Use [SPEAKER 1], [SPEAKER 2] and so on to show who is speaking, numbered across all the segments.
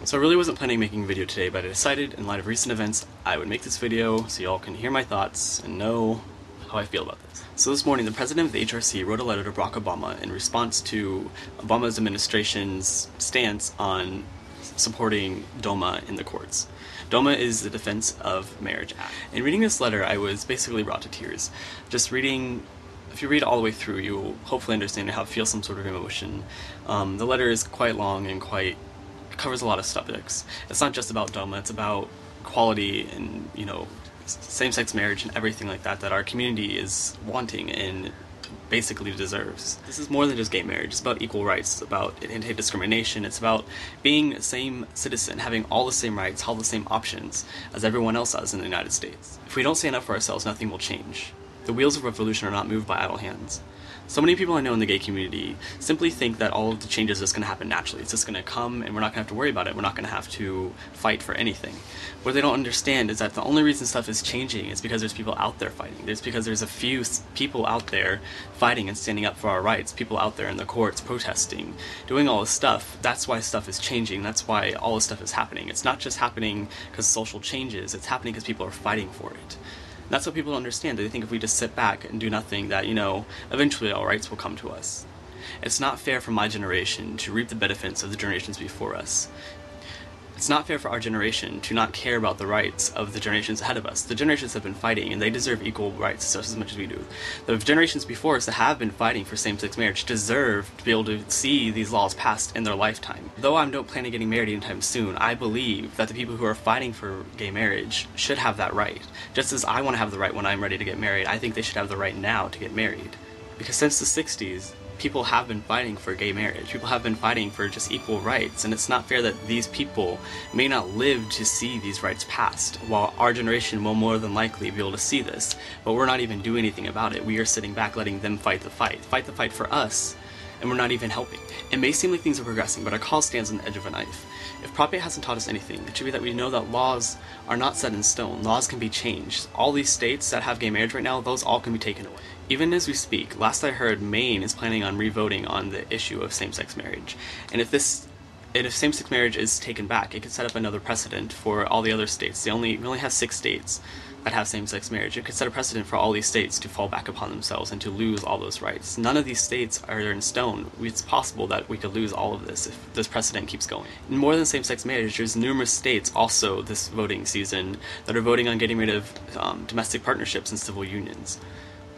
[SPEAKER 1] So I really wasn't planning on making a video today, but I decided in light of recent events I would make this video so y'all can hear my thoughts and know how I feel about this. So this morning the president of the HRC wrote a letter to Barack Obama in response to Obama's administration's stance on supporting DOMA in the courts. DOMA is the Defense of Marriage Act. In reading this letter, I was basically brought to tears. Just reading, if you read it all the way through, you will hopefully understand how it feels some sort of emotion. The letter is quite long and covers a lot of subjects. It's not just about DOMA, it's about equality and, same-sex marriage and everything like that that our community is wanting and basically deserves. This is more than just gay marriage. It's about equal rights. It's about anti-discrimination. It's about being the same citizen, having all the same rights, all the same options as everyone else does in the United States. If we don't stand up for ourselves, nothing will change. The wheels of revolution are not moved by idle hands. So many people I know in the gay community simply think that all of the changes are just going to happen naturally. It's just going to come and we're not going to have to worry about it. We're not going to have to fight for anything. What they don't understand is that the only reason stuff is changing is because there's people out there fighting. It's because there's a few people out there fighting and standing up for our rights. People out there in the courts protesting, doing all this stuff. That's why stuff is changing. That's why all this stuff is happening. It's not just happening because social changes. It's happening because people are fighting for it. That's what people don't understand. They think if we just sit back and do nothing that, eventually all rights will come to us. It's not fair for my generation to reap the benefits of the generations before us. It's not fair for our generation to not care about the rights of the generations ahead of us. The generations have been fighting, and they deserve equal rights just as much as we do. The generations before us that have been fighting for same-sex marriage deserve to be able to see these laws passed in their lifetime. Though I don't plan on getting married anytime soon, I believe that the people who are fighting for gay marriage should have that right. Just as I want to have the right when I'm ready to get married, I think they should have the right now to get married. Because since the 60s, people have been fighting for gay marriage. People have been fighting for just equal rights, and it's not fair that these people may not live to see these rights passed, while our generation will more than likely be able to see this, but we're not even doing anything about it. We are sitting back letting them fight the fight for us, and we're not even helping. It may seem like things are progressing, but our cause stands on the edge of a knife. If Prop 8 hasn't taught us anything, it should be that we know that laws are not set in stone. Laws can be changed. All these states that have gay marriage right now, those all can be taken away. Even as we speak, last I heard, Maine is planning on re-voting on the issue of same-sex marriage. And if same-sex marriage is taken back, it could set up another precedent for all the other states. We only have 6 states that have same-sex marriage. It could set a precedent for all these states to fall back upon themselves and to lose all those rights. None of these states are in stone. It's possible that we could lose all of this if this precedent keeps going. And more than same-sex marriage, there's numerous states also this voting season that are voting on getting rid of domestic partnerships and civil unions.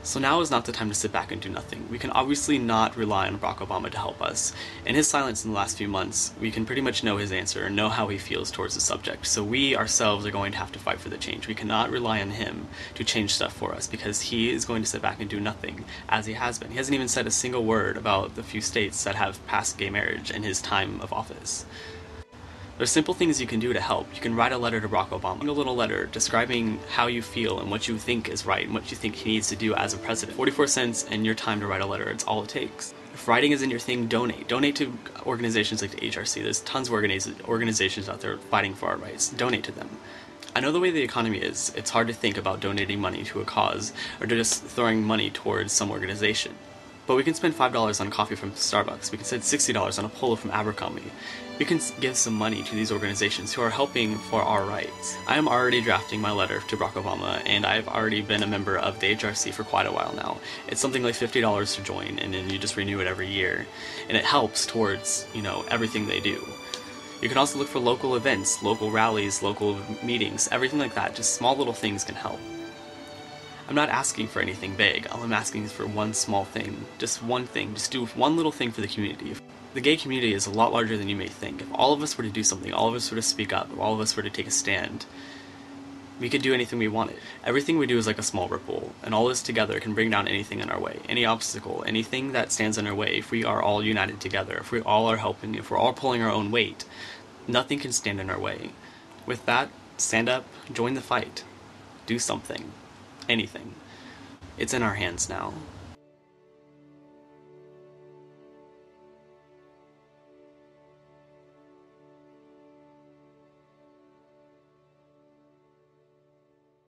[SPEAKER 1] So now is not the time to sit back and do nothing. We can obviously not rely on Barack Obama to help us. In his silence in the last few months, we can pretty much know his answer and know how he feels towards the subject. So we ourselves are going to have to fight for the change. We cannot rely on him to change stuff for us because he is going to sit back and do nothing, as he has been. He hasn't even said a single word about the few states that have passed gay marriage in his time of office. There's simple things you can do to help. You can write a letter to Barack Obama, a little letter describing how you feel and what you think is right and what you think he needs to do as a president. 44 cents and your time to write a letter, it's all it takes. If writing isn't your thing, donate. Donate to organizations like the HRC. There's tons of organizations out there fighting for our rights. Donate to them. I know the way the economy is, it's hard to think about donating money to a cause or to just throwing money towards some organization. But we can spend $5 on coffee from Starbucks. We can spend $60 on a polo from Abercrombie. We can give some money to these organizations who are helping for our rights. I am already drafting my letter to Barack Obama, and I've already been a member of the HRC for quite a while now. It's something like $50 to join, and then you just renew it every year. And it helps towards, everything they do. You can also look for local events, local rallies, local meetings, everything like that. Just small little things can help. I'm not asking for anything big. All I'm asking is for one small thing. Just one thing. Just do one little thing for the community. The gay community is a lot larger than you may think. If all of us were to do something, all of us were to speak up, if all of us were to take a stand, we could do anything we wanted. Everything we do is like a small ripple, and all this together can bring down anything in our way. Any obstacle, anything that stands in our way, if we are all united together, if we all are helping, if we're all pulling our own weight, nothing can stand in our way. With that, stand up, join the fight. Do something. Anything. It's in our hands now.